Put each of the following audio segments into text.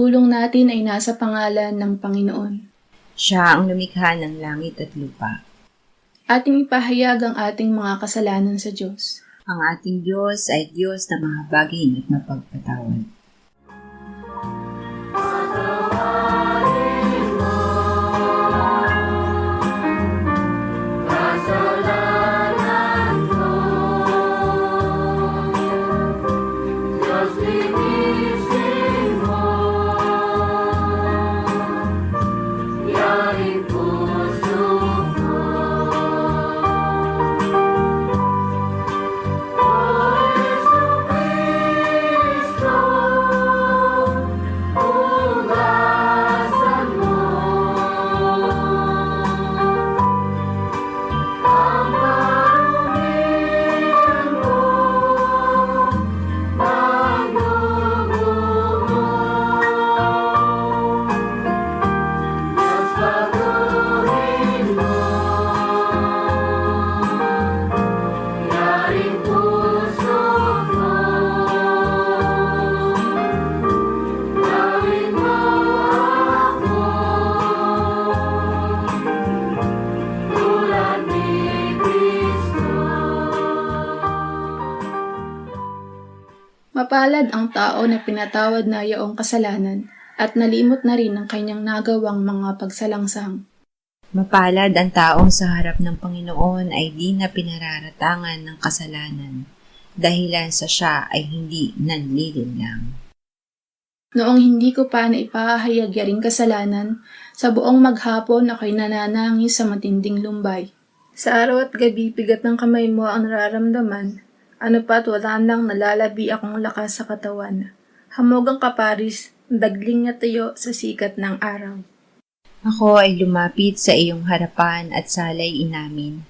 pagtulong natin ay nasa pangalan ng Panginoon. Siya ang lumikha ng langit at lupa. Ating ipahayag ang ating mga kasalanan sa Diyos. Ang ating Diyos ay Diyos na mahabagin at mapagpatawad. Mapalad ang tao na pinatawad na yaong kasalanan at nalimot na rin ang kanyang nagawang mga pagsalangsang. Mapalad ang taong sa harap ng Panginoon ay di na pinararatangan ng kasalanan, dahilan sa siya ay hindi nanlilinlang. Noong hindi ko pa naipahayag yaring kasalanan, sa buong maghapon ako'y nananangis sa matinding lumbay. Sa araw at gabi, bigat ng kamay mo ang nararamdaman. Ano pa't wala nang nalalabi akong lakas sa katawan. Hamog ang kaparis, dagling na tayo sa sikat ng araw. Ako ay lumapit sa iyong harapan at salay inamin.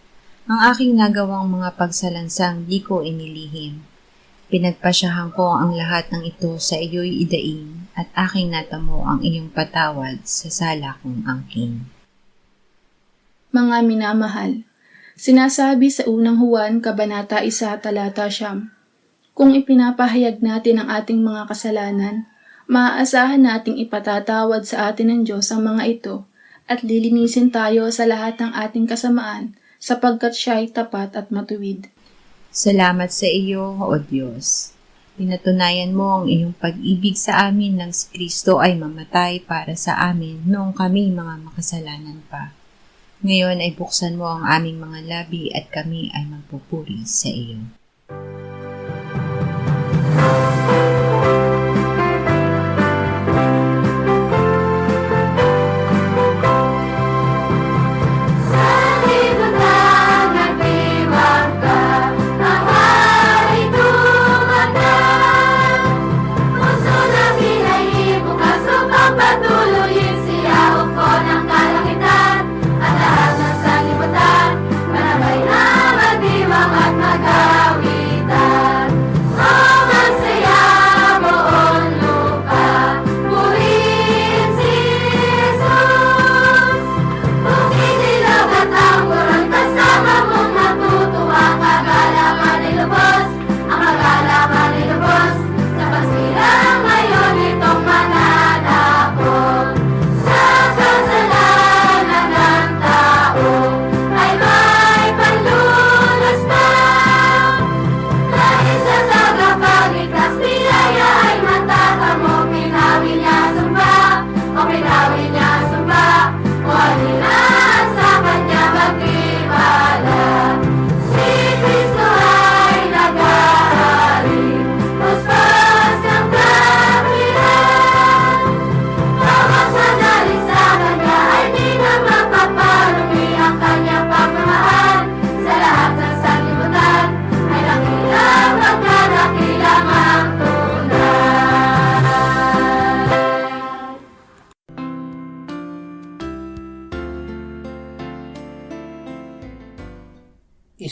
Ang aking nagawang mga pagsalansang di ko inilihim. Pinagpasyahan ko ang lahat ng ito sa iyo'y idaing at aking natamo ang iyong patawad sa sala kong angkin. Mga minamahal, sinasabi sa unang Juan, Kabanata 1, Talata 9, kung ipinapahayag natin ang ating mga kasalanan, maaasahan nating ipatatawad sa atin ng Diyos ang mga ito at lilinisin tayo sa lahat ng ating kasamaan sapagkat siya'y tapat at matuwid. Salamat sa iyo, O Diyos. Pinatunayan mo ang iyong pag-ibig sa amin nang si Kristo ay mamatay para sa amin noong kami mga makasalanan pa. Ngayon ay buksan mo ang aming mga labi at kami ay magpupuri sa iyo.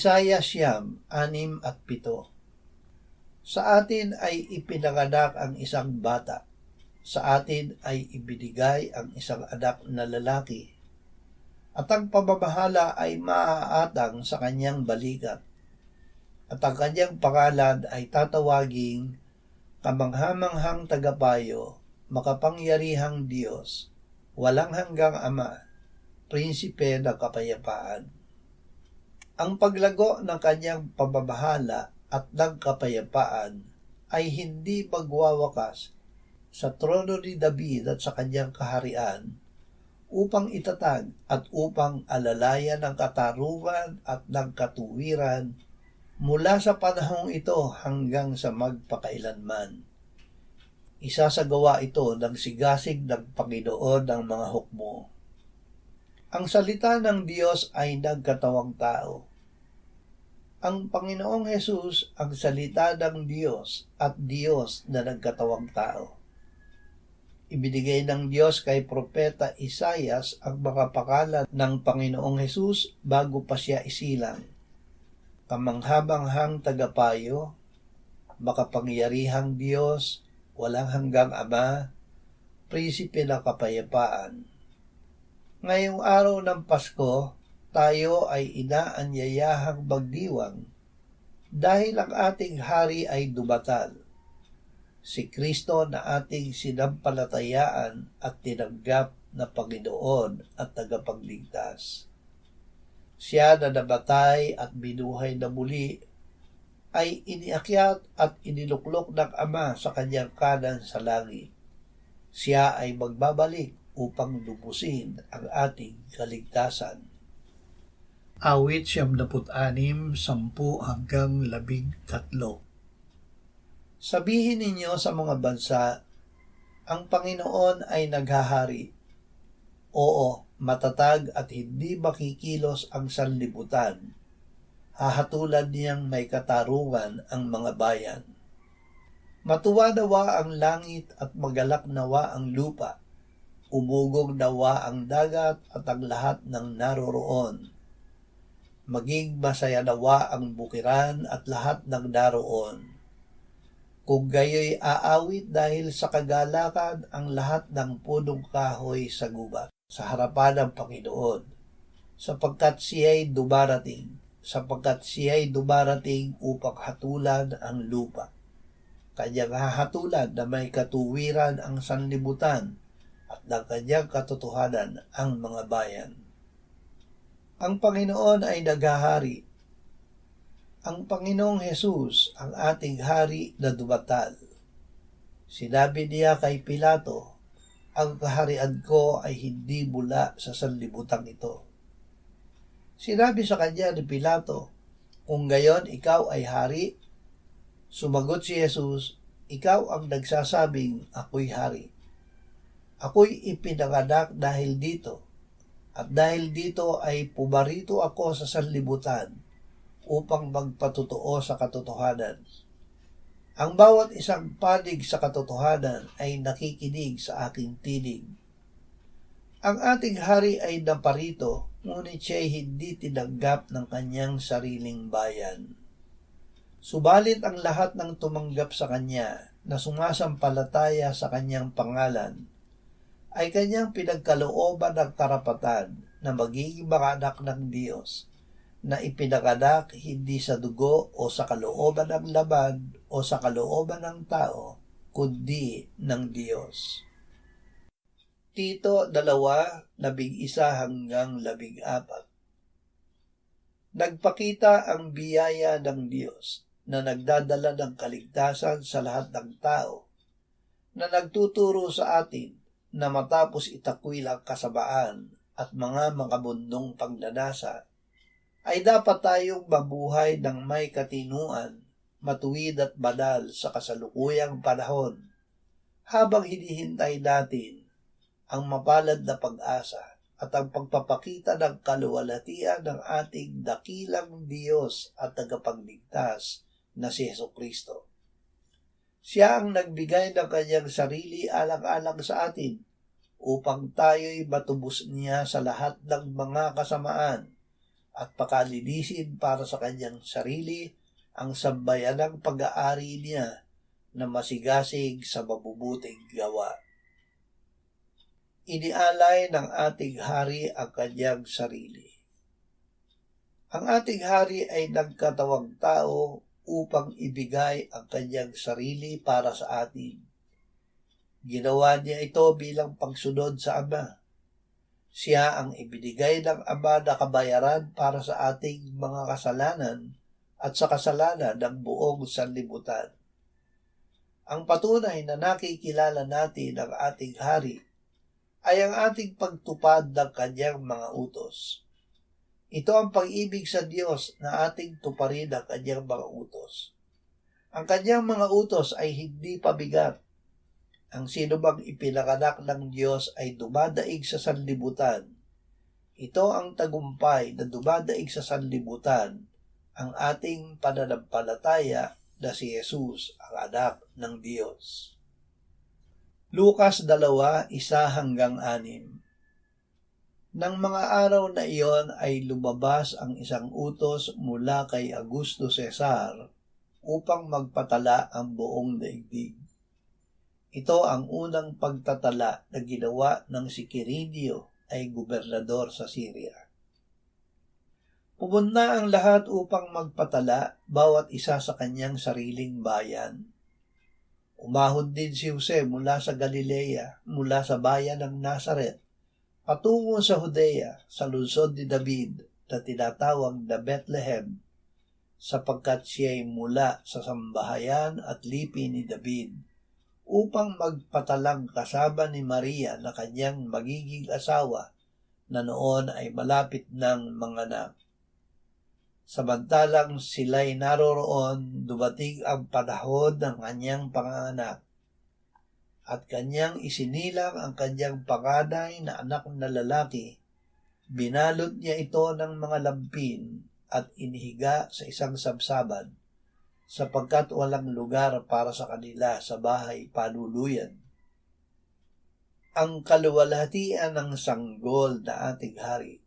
Isaya 6:6-7. Sa atin ay ipinanganak ang isang bata. Sa atin ay ibinigay ang isang anak na lalaki. At ang pamamahala ay maaatang sa kanyang balikat. At ang kanyang pangalan ay tatawaging Kamanghamanghang Tagapayo, makapangyarihang Diyos, walang hanggang Ama, prinsipe ng kapayapaan. Ang paglago ng kanyang pamamahala at ng kapayapaan ay hindi magwawakas sa trono ni David at sa kanyang kaharian upang itatag at upang alalayan ng katarungan at ng katuwiran mula sa panahong ito hanggang sa magpakailanman. Isasagawa ito ng sigasig ng Panginoon ng mga hukbo. Ang salita ng Diyos ay nagkatawang tao. Ang Panginoong Hesus ang salita ng Diyos at Diyos na nagkatawang tao. Ibinigay ng Diyos kay Propeta Isaias ang mga pangalan ng Panginoong Hesus bago pa siya isilang. Kamanghamanghang tagapayo, makapangyarihang Diyos, walang hanggang Ama, prinsipe ng kapayapaan. Ngayong araw ng Pasko, tayo ay inaanyayahang magdiwang dahil ang ating hari ay dumatal. Si Kristo na ating sinampalatayaan at tinanggap na Panginoon at tagapagligtas. Siya na namatay at binuhay na muli ay iniakyat at iniluklok ng Ama sa kanyang kanan sa langit. Siya ay magbabalik upang lubusin ang ating kaligtasan. Awit 76, 10 hanggang 13. Sabihin ninyo sa mga bansa, ang Panginoon ay naghahari. Oo, matatag at hindi makikilos ang sanlibutan. Hahatulan niyang may katarungan ang mga bayan. Matuwa nawa ang langit at magalak nawa ang lupa. Umugong nawa ang dagat at ang lahat ng naroroon. Maging masaya nawa ang bukiran at lahat ng naroon. Kung gayo'y aawit dahil sa kagalakan ang lahat ng punong kahoy sa gubat, sa harapan ng Panginoon, sapagkat siya'y dumarating upang hatulan ang lupa. Kanyang hahatulan na may katuwiran ang sanlibutan at ng kanyang katotohanan ang mga bayan. Ang Panginoon ay naghahari. Ang Panginoong Hesus ang ating hari na dumatal. Sinabi niya kay Pilato, ang kaharian ko ay hindi mula sa sanlibutan ito. Sinabi sa kanya ni Pilato, kung gayon ikaw ay hari, sumagot si Jesus, ikaw ang nagsasabing ako'y hari. Ako'y ipinanganak dahil dito, at dahil dito ay pumarito ako sa sanlibutan upang magpatotoo sa katotohanan. Ang bawat isang panig sa katotohanan ay nakikinig sa aking tinig. Ang ating hari ay naparito, ngunit siya'y hindi tinanggap ng kanyang sariling bayan. Subalit ang lahat ng tumanggap sa kanya na sumasampalataya sa kanyang pangalan ay kanyang pinagkalooban ng karapatan na magiging mga anak ng Diyos, na ipinanganak hindi sa dugo o sa kalooban ng laman o sa kalooban ng tao, kundi ng Diyos. Tito 2:11 hanggang 14. Nagpakita ang biyaya ng Diyos na nagdadala ng kaligtasan sa lahat ng tao, na nagtuturo sa atin na matapos itakwil ang kasamaan at mga makabundong pagnanasa, ay dapat tayong mabuhay ng may katinuan, matuwid at banal sa kasalukuyang panahon, habang hinihintay natin ang mapalad na pag-asa at ang pagpapakita ng kaluwalhatian ng ating dakilang Diyos at tagapagligtas na si Jesucristo. Siya ang nagbigay ng kanyang sarili alang-alang sa atin upang tayo'y matubos niya sa lahat ng mga kasamaan at pakalinisin para sa kanyang sarili ang sambayanang pag-aari niya na masigasig sa mabubuting gawa. Inialay ng ating hari ang kanyang sarili. Ang ating hari ay nagkatawang tao upang ibigay ang kanyang sarili para sa atin. Ginawa niya ito bilang pagsunod sa Ama. Siya ang ibinigay ng Ama na kabayaran para sa ating mga kasalanan at sa kasalanan ng buong sanlibutan. Ang patunay na nakikilala natin ang ating Hari ay ang ating pagtupad ng kanyang mga utos. Ito ang pag-ibig sa Diyos na ating tuparin ang kanyang mga utos. Ang kanyang mga utos ay hindi pabigat. Ang sino bang ipinanganak ng Diyos ay dumadaig sa sanlibutan. Ito ang tagumpay na dumadaig sa sanlibutan, ang ating pananampalataya na si Jesus ang anak ng Diyos. Lukas 2:1-6. Nang mga araw na iyon ay lumabas ang isang utos mula kay Augusto Cesar upang magpatala ang buong daigdig. Ito ang unang pagtatala na ginawa ng si Quirinio ay gobernador sa Syria. Pumunta ang lahat upang magpatala, bawat isa sa kanyang sariling bayan. Umahon din si Jose mula sa Galilea, mula sa bayan ng Nazaret, patungo sa Judea, sa lungsod ni David na tinatawag na Bethlehem, sapagkat siya'y mula sa sambahayan at lipi ni David, upang magpatalang kasama ni Maria na kanyang magiging asawa na noon ay malapit ng manganak. Samantalang sila'y naroroon, dumating ang panahon ng kanyang panganak at kanyang isinilang ang kanyang panganay na anak na lalaki. Binalot niya ito ng mga lampin at inihiga sa isang sabsaban, sapagkat walang lugar para sa kanila sa bahay panuluyan. Ang kaluwalhatian ng sanggol na ating hari.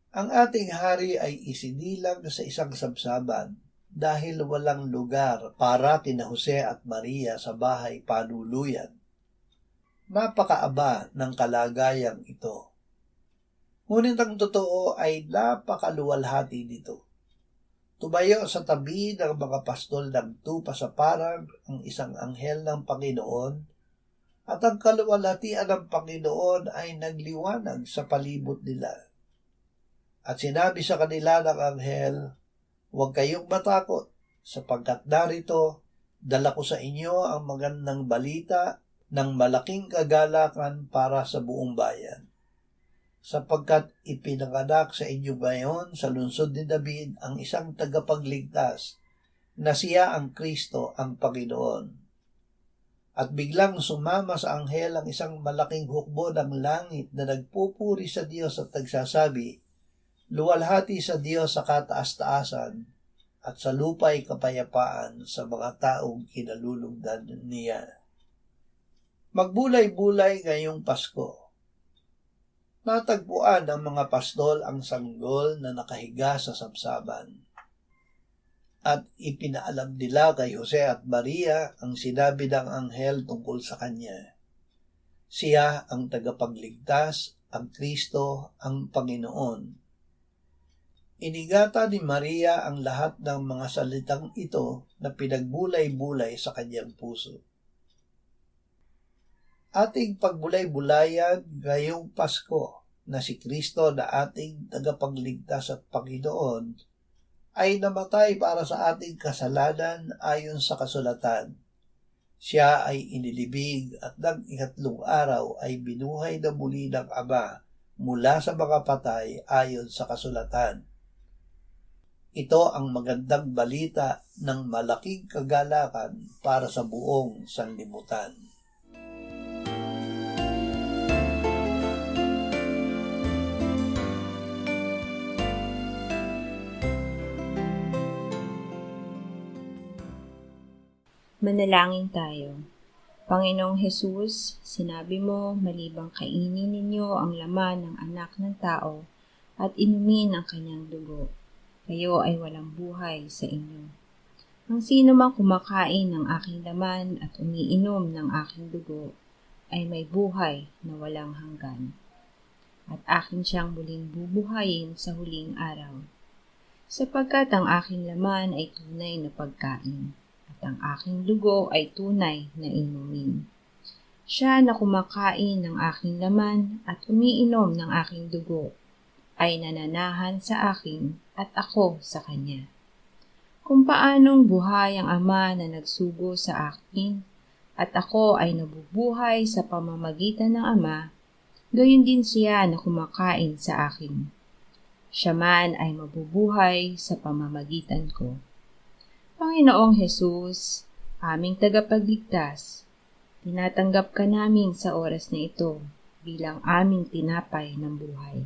Ang ating hari ay isinilang sa isang sabsaban dahil walang lugar para kina Jose at Maria sa bahay panuluyan. Napakaaba ng kalagayang ito. Ngunit ang totoo ay napakaluwalhati nito. Tumayo sa tabi ng mga pastol ng tupa sa parang ang isang anghel ng Panginoon, at ang kaluwalhatian ng Panginoon ay nagliwanag sa palibot nila. At sinabi sa kanila ng anghel, "Huwag kayong matakot, sapagkat narito, dala ko sa inyo ang magandang balita ng malaking kagalakan para sa buong bayan. Sapagkat ipinanganak sa inyo ngayon sa lungsod ni David ang isang tagapagligtas, na siya ang Kristo, ang Panginoon." At biglang sumama sa anghel ang isang malaking hukbo ng langit na nagpupuri sa Diyos at nagsasabi, "Luwalhati sa Diyos sa kataas-taasan, at sa lupa'y kapayapaan sa mga taong kinalulugdan niya." Magbulay-bulay ngayong Pasko. Natagpuan ng mga pastol ang sanggol na nakahiga sa sabsaban. At ipinaalam nila kay Jose at Maria ang sinabi ng anghel tungkol sa kanya. Siya ang tagapagligtas, ang Kristo, ang Panginoon. Inigata ni Maria ang lahat ng mga salitang ito na pinagbulay-bulay sa kanyang puso. Ating pagbulay-bulayan ngayong Pasko na si Kristo na ating tagapagligtas at Panginoon ay namatay para sa ating kasalanan ayon sa kasulatan. Siya ay inilibing at ng ikatlong araw ay binuhay na muli ng Ama mula sa mga patay ayon sa kasulatan. Ito ang magandang balita ng malaking kagalakan para sa buong sanlibutan. Manalangin tayo. Panginoong Hesus, sinabi mo, malibang kainin ninyo ang laman ng anak ng tao at inumin ang kanyang dugo, kayo ay walang buhay sa inyo. Ang sino mang kumakain ng aking laman at umiinom ng aking dugo ay may buhay na walang hanggan, at akin siyang muling bubuhayin sa huling araw. Sapagkat ang aking laman ay tunay na pagkain, at ang aking dugo ay tunay na inumin. Siya na kumakain ng aking laman at umiinom ng aking dugo ay nananahan sa akin at ako sa kanya. Kung paanong buhay ang Ama na nagsugo sa akin at ako ay nabubuhay sa pamamagitan ng Ama, gayon din siya na kumakain sa akin. Siya man ay mabubuhay sa pamamagitan ko. Panginoong Hesus, aming tagapagligtas, tinatanggap ka namin sa oras na ito bilang aming tinapay ng buhay.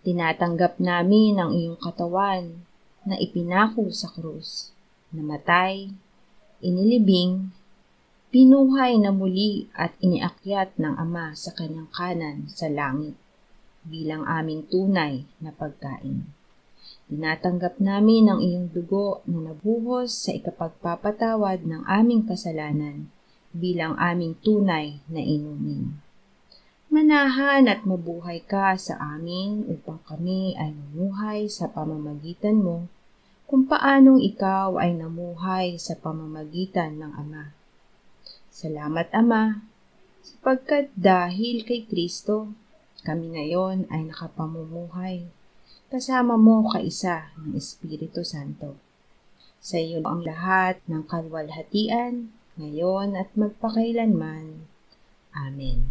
Tinatanggap namin ang iyong katawan na ipinako sa krus, namatay, inilibing, pinuhay na muli at iniakyat ng Ama sa kanyang kanan sa langit bilang aming tunay na pagkain. Tinatanggap namin ang iyong dugo na nabuhos sa ikapagpapatawad ng aming kasalanan bilang aming tunay na inumin. Manahan at mabuhay ka sa amin upang kami ay mamuhay sa pamamagitan mo kung paanong ikaw ay namuhay sa pamamagitan ng Ama. Salamat, Ama, sapagkat dahil kay Kristo, kami ngayon ay nakapamumuhay kasama mo kaisa ng Espiritu Santo. Sa iyo ang lahat ng kalwalhatian, ngayon at magpakailanman. Amen.